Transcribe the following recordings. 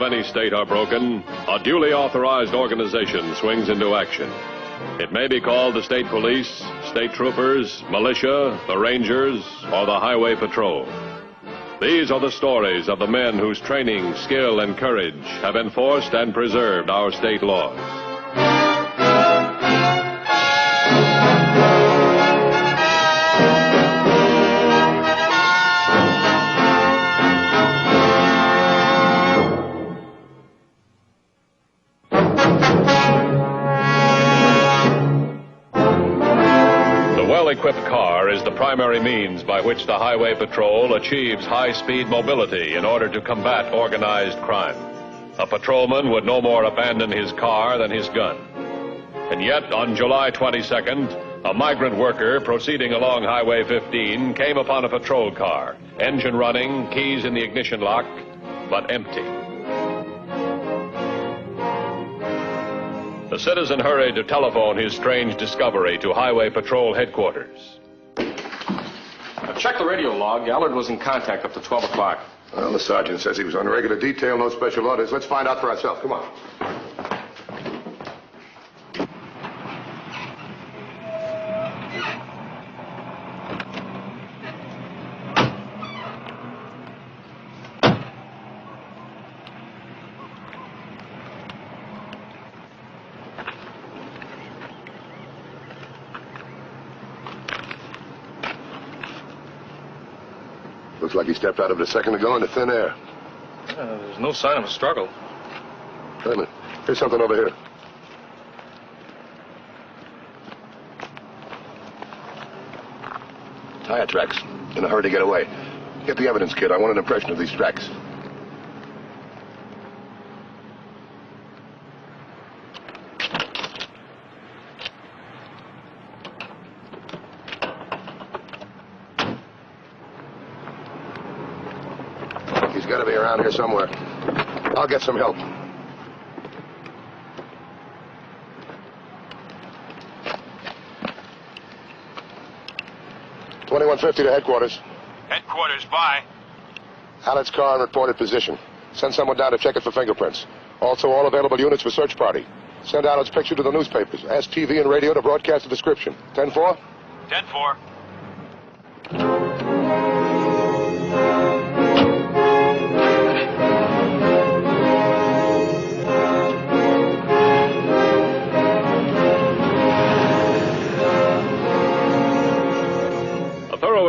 of any state are broken, a duly authorized organization swings into action. It may be called the state police, state troopers, militia, the rangers, or the highway patrol. These are the stories of the men whose training, skill, and courage have enforced and preserved our state laws. Well-equipped car is the primary means by which the Highway Patrol achieves high-speed mobility in order to combat organized crime. A patrolman would no more abandon his car than his gun. And yet, on July 22nd, a migrant worker proceeding along Highway 15 came upon a patrol car, engine running, keys in the ignition lock, but empty. The citizen hurried to telephone his strange discovery to Highway Patrol headquarters. Check the radio log. Allard was in contact up to 12 o'clock. Well, the sergeant says he was on regular detail, no special orders. Let's find out for ourselves. Come on. Looks like he stepped out of it a second ago into thin air. There's no sign of a struggle. Wait a minute. Here's something over here. Tire tracks. In a hurry to get away. Get the evidence, kid. I want an impression of these tracks. He's got to be around here somewhere. I'll get some help. $21.50 to headquarters. Headquarters, bye. Allard's car in reported position. Send someone down to check it for fingerprints. Also, all available units for search party. Send Allard's picture to the newspapers. Ask TV and radio to broadcast a description. 10-4? 10-4.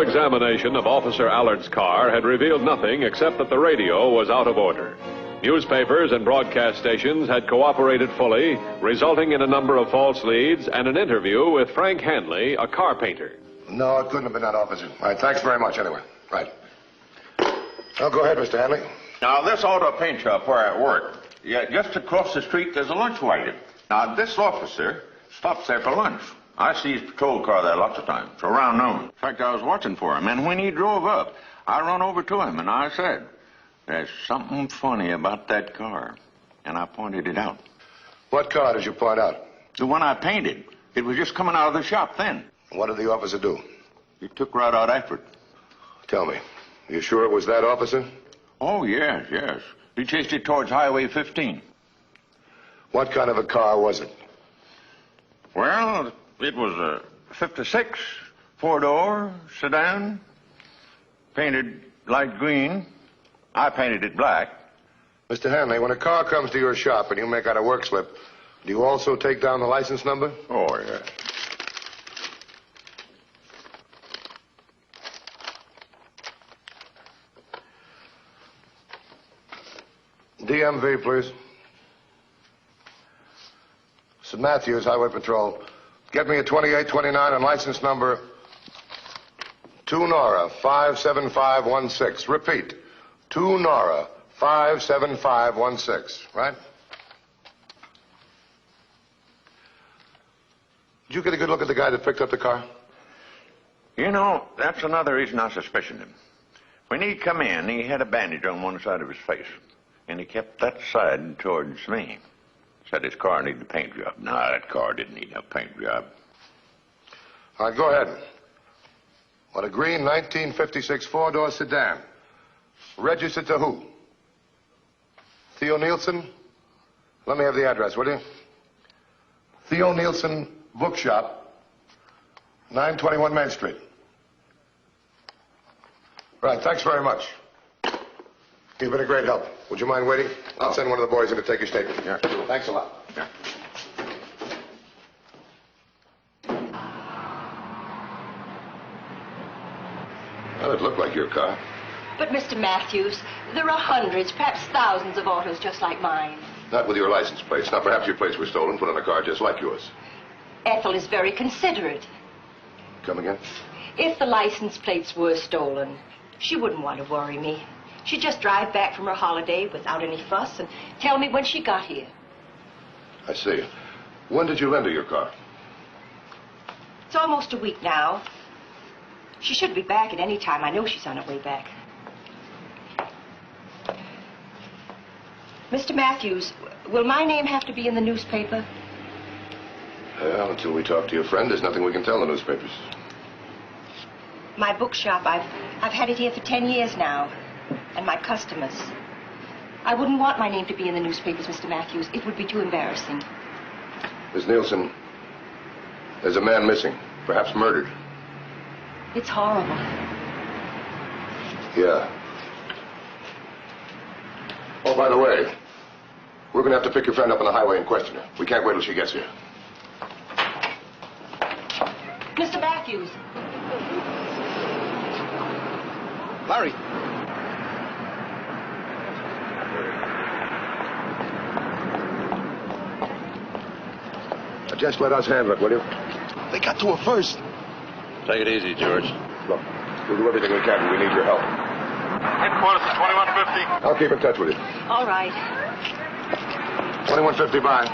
Examination of Officer Allard's car had revealed nothing except that the radio was out of order. Newspapers and broadcast stations had cooperated fully, resulting in a number of false leads and an interview with Frank Hanley, a car painter. No, it couldn't have been that, officer. All right, thanks very much anyway. Right. Now, go ahead, Mr. Hanley. Now, this auto paint shop where I work, yeah, just across the street, there's a lunch wagon. Now, this officer stops there for lunch. I see his patrol car there lots of times, around noon. In fact, I was watching for him, and when he drove up, I run over to him, and I said, "There's something funny about that car." And I pointed it out. What car did you point out? The one I painted. It was just coming out of the shop then. What did the officer do? He took right out after it. Tell me, you sure it was that officer? Oh, yes, yes. He chased it towards Highway 15. What kind of a car was it? Well, it was a 56, four-door sedan, painted light green. I painted it black. Mr. Hanley, when a car comes to your shop and you make out a work slip, do you also take down the license number? Oh, yeah. DMV, please. St. Matthews, Highway Patrol. Get me a 2829 and license number 2 Nora 57516. Repeat, 2 Nora 57516. Right? Did you get a good look at the guy that picked up the car? You know, that's another reason I suspicioned him. When he come in, he had a bandage on one side of his face, and he kept that side towards me. Said his car needed a paint job. No, that car didn't need no paint job. All right, go ahead. What, a green 1956 four-door sedan. Registered to who? Theo Nielsen? Let me have the address, will you? Theo Nielsen Bookshop, 921 Main Street. Right, thanks very much. You've been a great help. Would you mind waiting? I'll send one of the boys in to take your statement. Yeah. Thanks a lot. Yeah. Well, it looked like your car. But, Mr. Matthews, there are hundreds, perhaps thousands of autos just like mine. Not with your license plates. Now, perhaps your plates were stolen, put on a car just like yours. Ethel is very considerate. Come again? If the license plates were stolen, she wouldn't want to worry me. She'd just drive back from her holiday without any fuss and tell me when she got here. I see. When did you lend her your car? It's almost a week now. She should be back at any time. I know she's on her way back. Mr. Matthews, will my name have to be in the newspaper? Well, until we talk to your friend, there's nothing we can tell the newspapers. My bookshop, I've had it here for 10 years now. And my customers. I wouldn't want my name to be in the newspapers, Mr. Matthews. It would be too embarrassing. Miss Nielsen, there's a man missing, perhaps murdered. It's horrible. Yeah. Oh, by the way, we're going to have to pick your friend up on the highway and question her. We can't wait till she gets here. Mr. Matthews. Larry. Just let us handle it, will you? They got to her first. Take it easy, George. Look, we'll do everything we can, but we need your help. Headquarters is 2150. I'll keep in touch with you. All right. 2150, bye.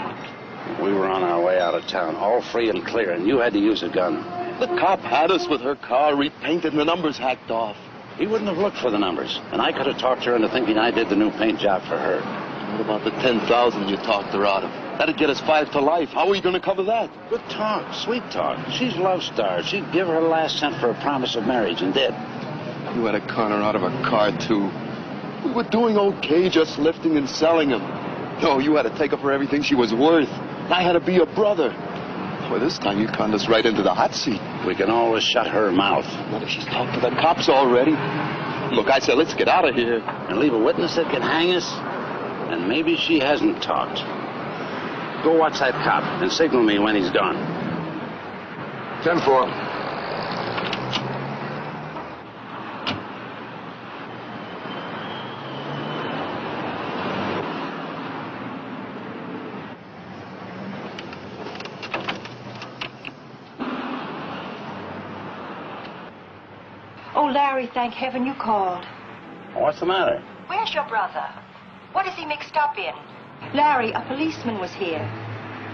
We were on our way out of town, all free and clear, and you had to use a gun. The cop had us with her car repainted and the numbers hacked off. He wouldn't have looked for the numbers, and I could have talked her into thinking I did the new paint job for her. What about the 10,000 you talked her out of? That'd get us 5 to life. How are you going to cover that? Good talk, sweet talk. She's love starved. She'd give her last cent for a promise of marriage, and did. You had to con her out of a car, too. We were doing okay, just lifting and selling them. No, you had to take her for everything she was worth. I had to be your brother. Well, this time you conned us right into the hot seat. We can always shut her mouth. What if she's talked to the cops already? Look, I said, let's get out of here. And leave a witness that can hang us? And maybe she hasn't talked. Go watch that cop and signal me when he's gone. 10-4. Oh, Larry, thank heaven you called. What's the matter? Where's your brother? What is he mixed up in? Larry, a policeman was here.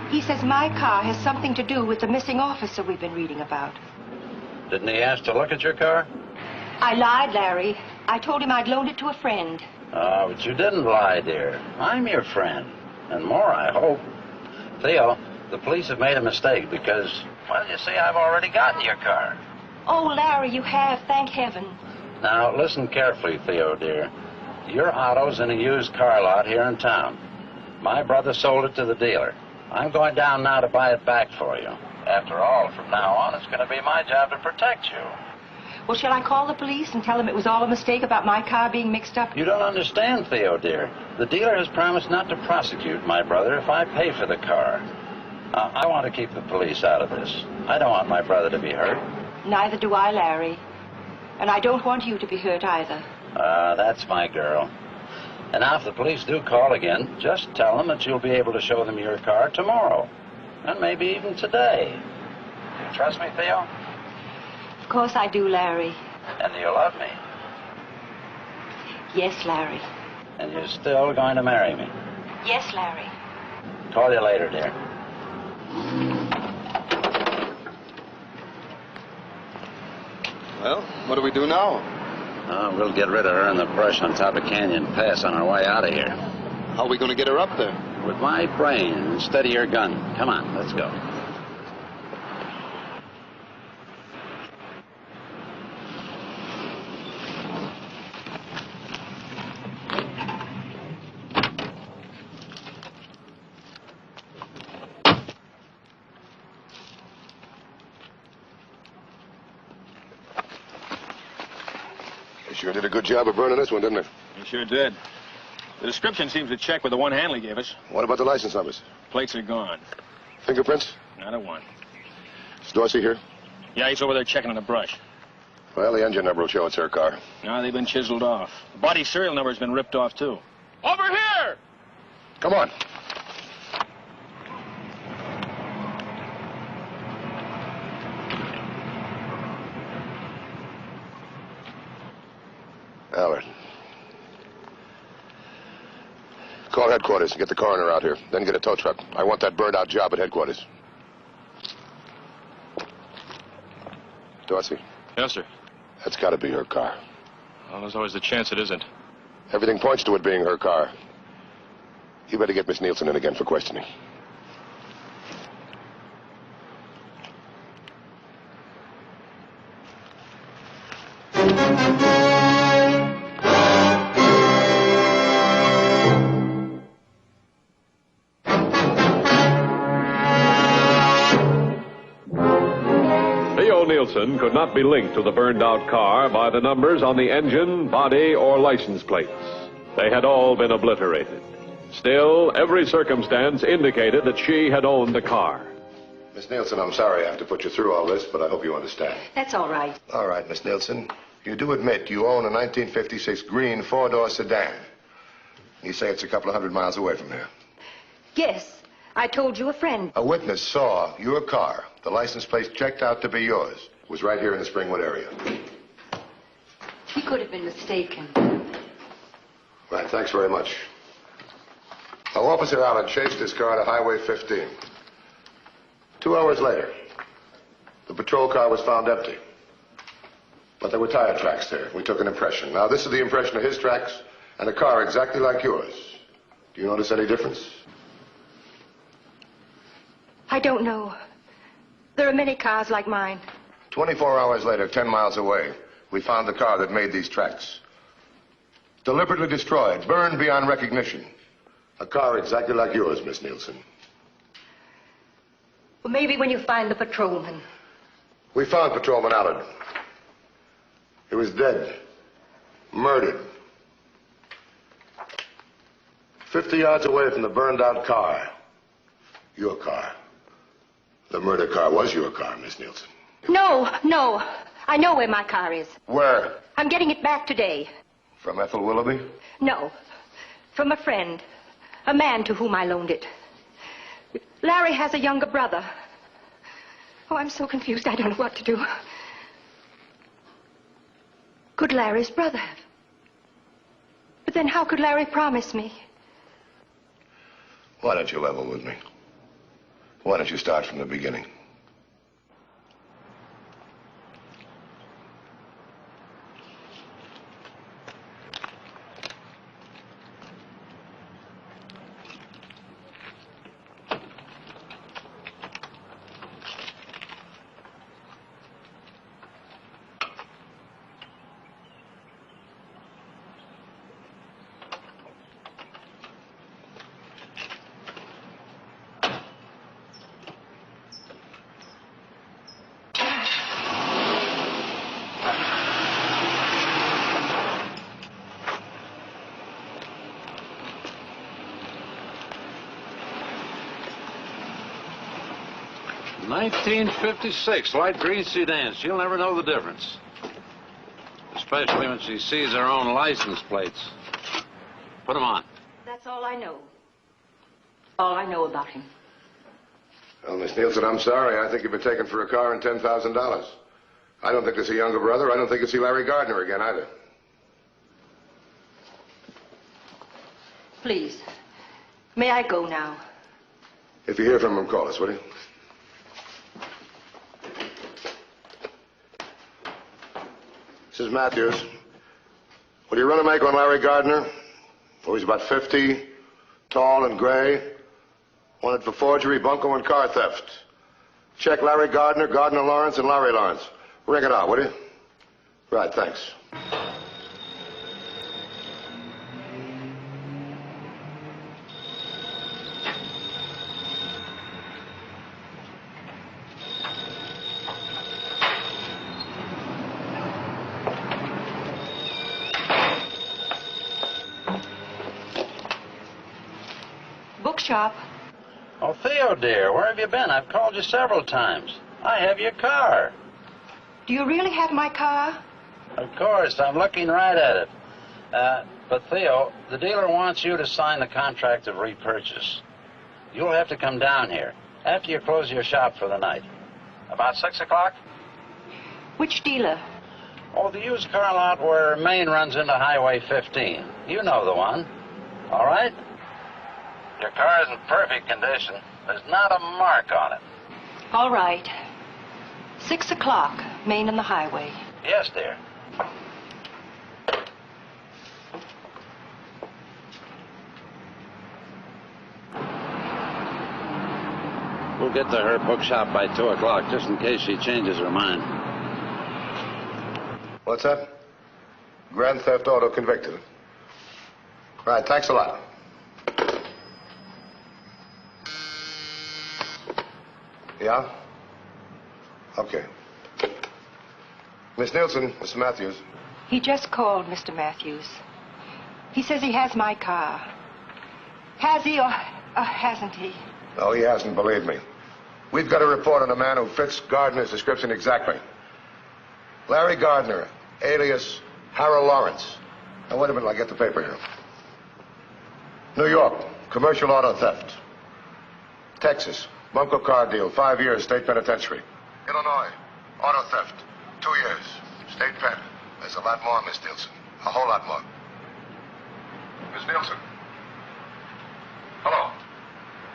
He says my car has something to do with the missing officer we've been reading about. Didn't he ask to look at your car? I lied, Larry. I told him I'd loaned it to a friend. But you didn't lie, dear. I'm your friend. And more, I hope. Theo, the police have made a mistake because, well, you see, I've already gotten your car. Oh, Larry, you have, thank heaven. Now, listen carefully, Theo, dear. Your auto's in a used car lot here in town. My brother sold it to the dealer. I'm going down now to buy it back for you. After all, from now on, it's going to be my job to protect you. Well, shall I call the police and tell them it was all a mistake about my car being mixed up? You don't understand, Theo, dear. The dealer has promised not to prosecute my brother if I pay for the car. I want to keep the police out of this. I don't want my brother to be hurt. Neither do I, Larry. And I don't want you to be hurt either. That's my girl. And now if the police do call again, just tell them that you'll be able to show them your car tomorrow. And maybe even today. You trust me, Theo? Of course I do, Larry. And you love me. Yes, Larry. And you're still going to marry me. Yes, Larry. Call you later, dear. Well, what do we do now? We'll get rid of her in the brush on top of Canyon Pass on our way out of here. How are we going to get her up there? With my brain instead of your gun. Come on, let's go. You sure did a good job of burning this one, didn't it? You sure did. The description seems to check with the one Hanley gave us. What about the license numbers? Plates are gone. Fingerprints? Not a one. Is Dorsey here? Yeah, he's over there checking in the brush. Well, the engine number will show it's her car. No, they've been chiseled off. The body serial number's been ripped off, too. Over here! Come on. Allard. Call headquarters and get the coroner out here. Then get a tow truck. I want that burned-out job at headquarters. Dorsey, Yes, sir. that's got to be her car. Well, there's always the chance it isn't. Everything points to it being her car. You better get Miss Nielsen in again for questioning. Nielsen could not be linked to the burned-out car by the numbers on the engine, body, or license plates. They had all been obliterated. Still, every circumstance indicated that she had owned the car. Miss Nielsen, I'm sorry I have to put you through all this, but I hope you understand. That's all right. All right, Miss Nielsen. You do admit you own a 1956 green four-door sedan. You say it's a couple of hundred miles away from here. Yes, I told you a friend. A witness saw your car. The license plate checked out to be yours. It was right here in the Springwood area. He could have been mistaken. Right, thanks very much. Now, Officer Allen chased his car to Highway 15. 2 hours later, the patrol car was found empty. But there were tire tracks there. We took an impression. Now, this is the impression of his tracks and a car exactly like yours. Do you notice any difference? I don't know. There are many cars like mine. 24 hours later, 10 miles away, we found the car that made these tracks. Deliberately destroyed, burned beyond recognition. A car exactly like yours, Miss Nielsen. Well, maybe when you find the patrolman. We found Patrolman Allard. He was dead. Murdered. 50 yards away from the burned-out car. Your car. The murder car was your car, Miss Nielsen. No. I know where my car is. Where? I'm getting it back today. From Ethel Willoughby? No. From a friend. A man to whom I loaned it. Larry has a younger brother. Oh, I'm so confused. I don't know what to do. Could Larry's brother have? But then how could Larry promise me? Why don't you level with me? Why don't you start from the beginning? $19.56, light green sedan. She'll never know the difference. Especially when she sees her own license plates. Put them on. That's all I know. All I know about him. Well, Miss Nielsen, I'm sorry. I think you've been taken for a car and $10,000. I don't think it's a younger brother. I don't think it's Larry Gardner again, either. Please. May I go now? If you hear from him, call us, will you? This is Matthews. What do you run a make on Larry Gardner? Oh, he's about 50, tall and gray. Wanted for forgery, bunco, and car theft. Check Larry Gardner, Gardner Lawrence, and Larry Lawrence. Ring it out, will you? Right, thanks. shop. Oh, Theo, dear, where have you been? I've called you several times. I have your car. Do you really have my car? Of course, I'm looking right at it. But, Theo, the dealer wants you to sign the contract of repurchase. You'll have to come down here after you close your shop for the night. About 6 o'clock? Which dealer? Oh, the used car lot where Maine runs into Highway 15. You know the one. All right? Your car is in perfect condition. There's not a mark on it. All right. 6 o'clock, Main and the highway. Yes, dear. We'll get to her bookshop by 2 o'clock, just in case she changes her mind. What's that? Grand theft auto convicted. Right, thanks a lot. Yeah? Okay. Miss Nielsen, Mr. Matthews. He just called, Mr. Matthews. He says he has my car. Has he or hasn't he? No, he hasn't, believe me. We've got a report on a man who fits Gardner's description exactly. Larry Gardner, alias Harold Lawrence. Now, wait a minute, I'll get the paper here. New York, commercial auto theft. Texas, bunco car deal, 5 years, state penitentiary. Illinois, auto theft, 2 years, state pen. There's a lot more, Miss Nielsen. A whole lot more. Miss Nielsen. Hello.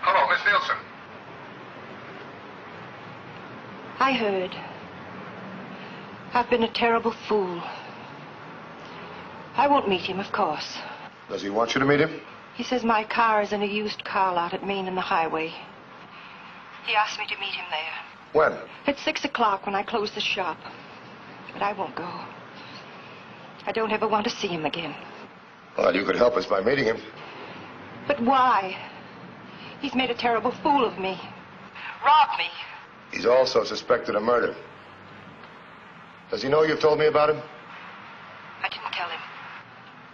Hello, Miss Nielsen. I heard. I've been a terrible fool. I won't meet him, of course. Does he want you to meet him? He says my car is in a used car lot at Main and the highway. He asked me to meet him there. When? At 6 o'clock when I close the shop. But I won't go. I don't ever want to see him again. Well, you could help us by meeting him. But why? He's made a terrible fool of me. Robbed me. He's also suspected of murder. Does he know you've told me about him? I didn't tell him.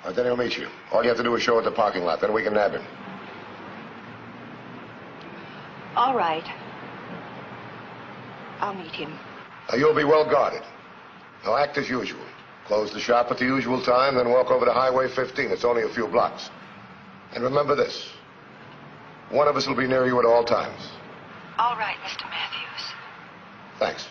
All right, then he'll meet you. All you have to do is show at the parking lot. Then we can nab him. All right. I'll meet him. Now, you'll be well guarded. Now, act as usual. Close the shop at the usual time, then walk over to Highway 15. It's only a few blocks. And remember this. One of us will be near you at all times. All right, Mr. Matthews. Thanks.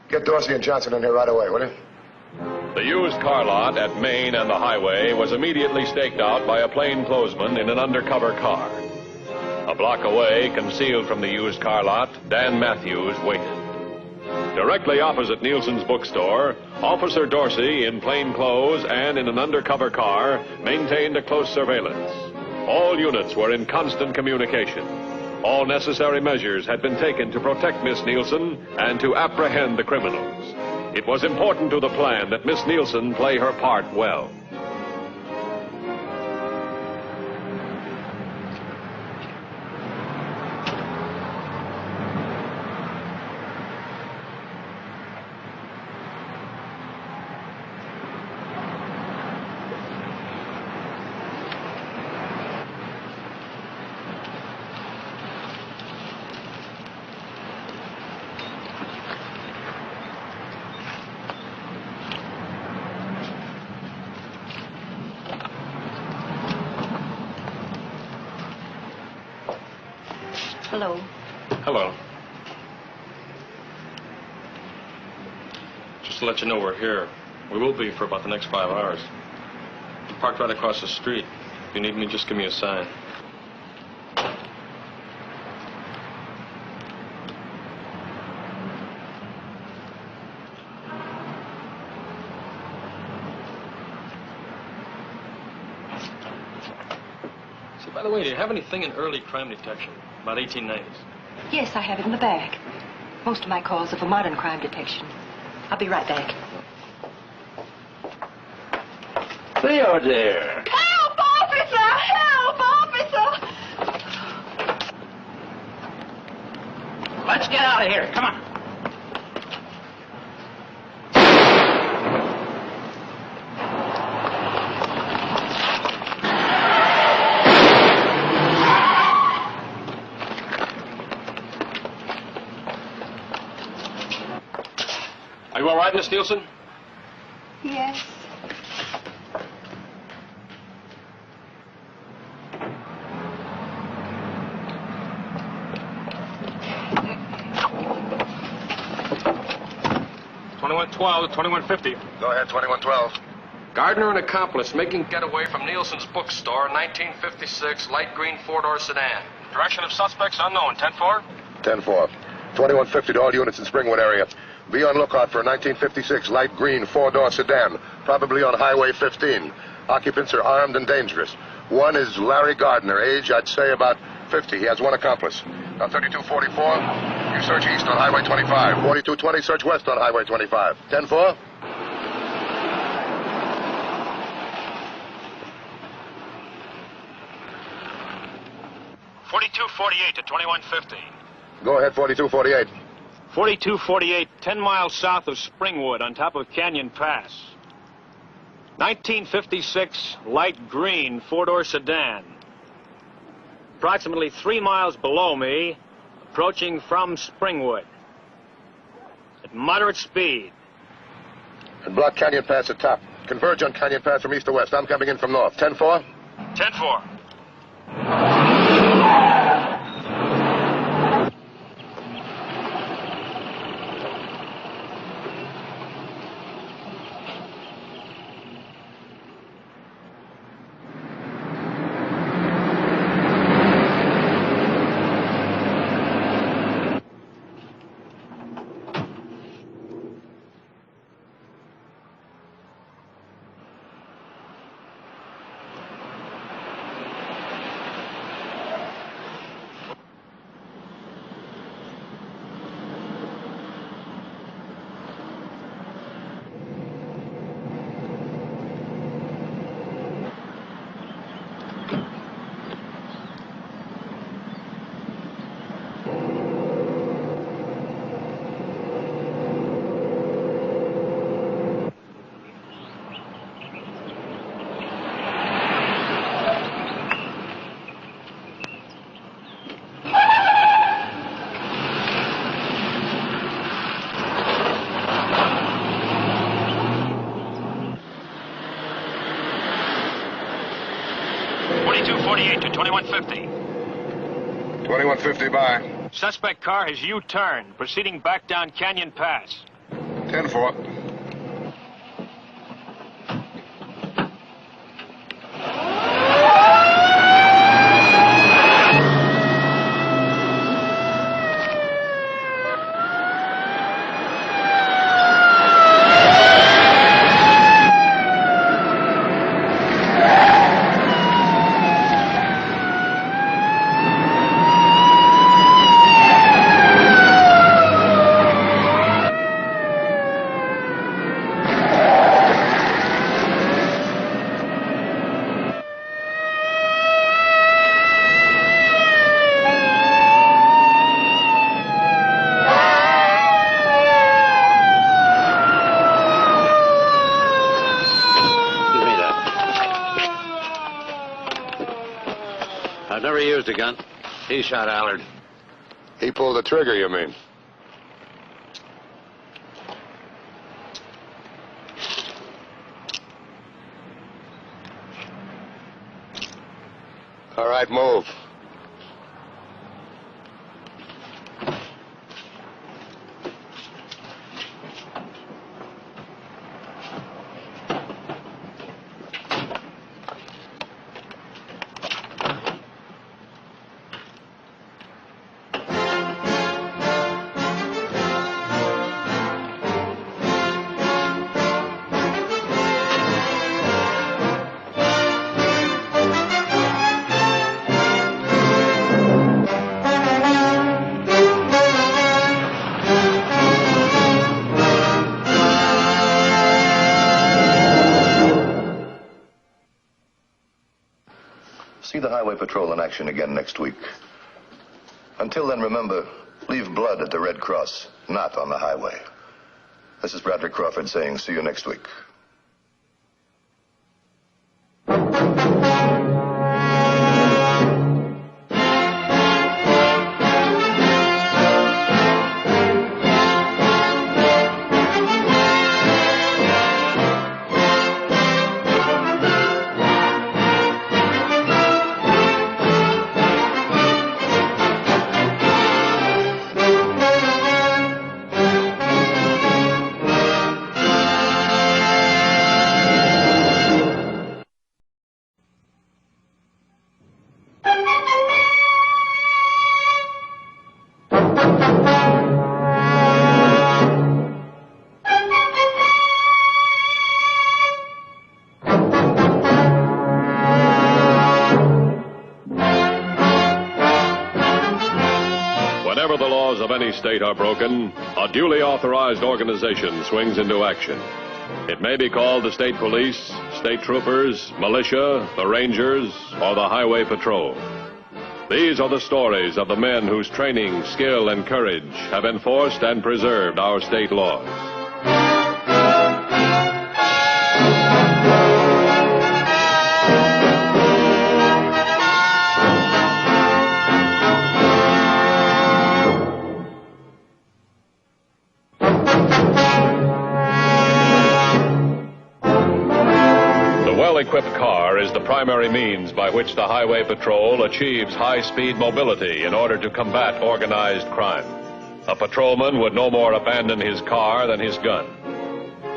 Get Dorsey and Johnson in here right away, will you? The used car lot at Main and the highway was immediately staked out by a plainclothesman in an undercover car. A block away, concealed from the used car lot, Dan Matthews waited. Directly opposite Nielsen's bookstore, Officer Dorsey, in plain clothes and in an undercover car, maintained a close surveillance. All units were in constant communication. All necessary measures had been taken to protect Miss Nielsen and to apprehend the criminals. It was important to the plan that Miss Nielsen play her part well. Hello. Hello. Just to let you know we're here. We will be for about the next 5 hours. We're parked right across the street. If you need me, just give me a sign. Say, by the way, do you have anything in early crime detection? About 1890s? Yes, I have it in the bag. Most of my calls are for modern crime detection. I'll be right back. Theo, dear. Help, officer! Help, officer! Let's get out of here. Come on. Are you all right, Miss Nielsen? Yes. $21.12 to $21.50. Go ahead, 2112. Gardner and accomplice making getaway from Nielsen's bookstore, 1956, light green four-door sedan. Direction of suspects unknown. 10-4? 10-4. 2150 to all units in Springwood area. Be on lookout for a 1956 light green four-door sedan, probably on Highway 15. Occupants are armed and dangerous. One is Larry Gardner, age, I'd say, about 50. He has one accomplice. Now, 3244, you search east on Highway 25. 4220, search west on Highway 25. 10-4? $42.48 to $21.50. Go ahead, 4248. 4248, 10 miles south of Springwood on top of Canyon Pass. 1956 light green four-door sedan. Approximately 3 miles below me, approaching from Springwood. At moderate speed. And block Canyon Pass at top. Converge on Canyon Pass from east to west. I'm coming in from north. 10-4? 10-4. $42.48 to $21.50. 2150 by. Suspect car has U-turned, proceeding back down Canyon Pass. 10-4. I've never used a gun. He shot Allard. He pulled the trigger, you mean? All right, move. See the Highway Patrol in action again next week. Until then, remember, leave blood at the Red Cross, not on the highway. This is Bradley Crawford saying see you next week. laws of any state are broken, a duly authorized organization swings into action. It may be called the state police, state troopers, militia, the rangers, or the highway patrol. These are the stories of the men whose training, skill, and courage have enforced and preserved our state laws. Well-equipped car is the primary means by which the Highway Patrol achieves high-speed mobility in order to combat organized crime. A patrolman would no more abandon his car than his gun.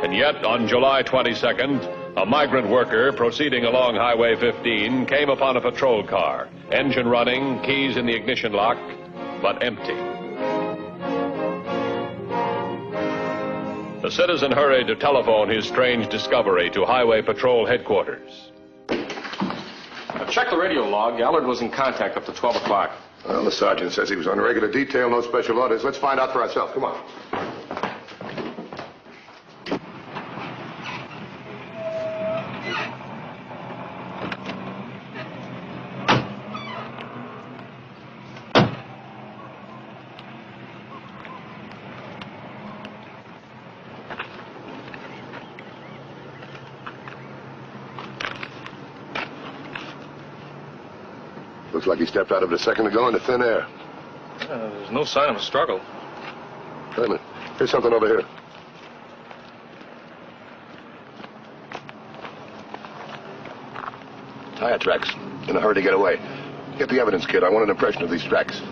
And yet, on July 22nd, a migrant worker proceeding along Highway 15 came upon a patrol car, engine running, keys in the ignition lock, but empty. The citizen hurried to telephone his strange discovery to Highway Patrol headquarters. I checked the radio log. Allard was in contact up to 12 o'clock. Well, the sergeant says he was on regular detail, no special orders. Let's find out for ourselves. Come on. Looks like he stepped out of it a second ago into thin air. There's no sign of a struggle. Wait a minute. Here's something over here. Tire tracks. In a hurry to get away. Get the evidence, kid. I want an impression of these tracks.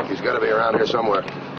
He's got to be around here somewhere.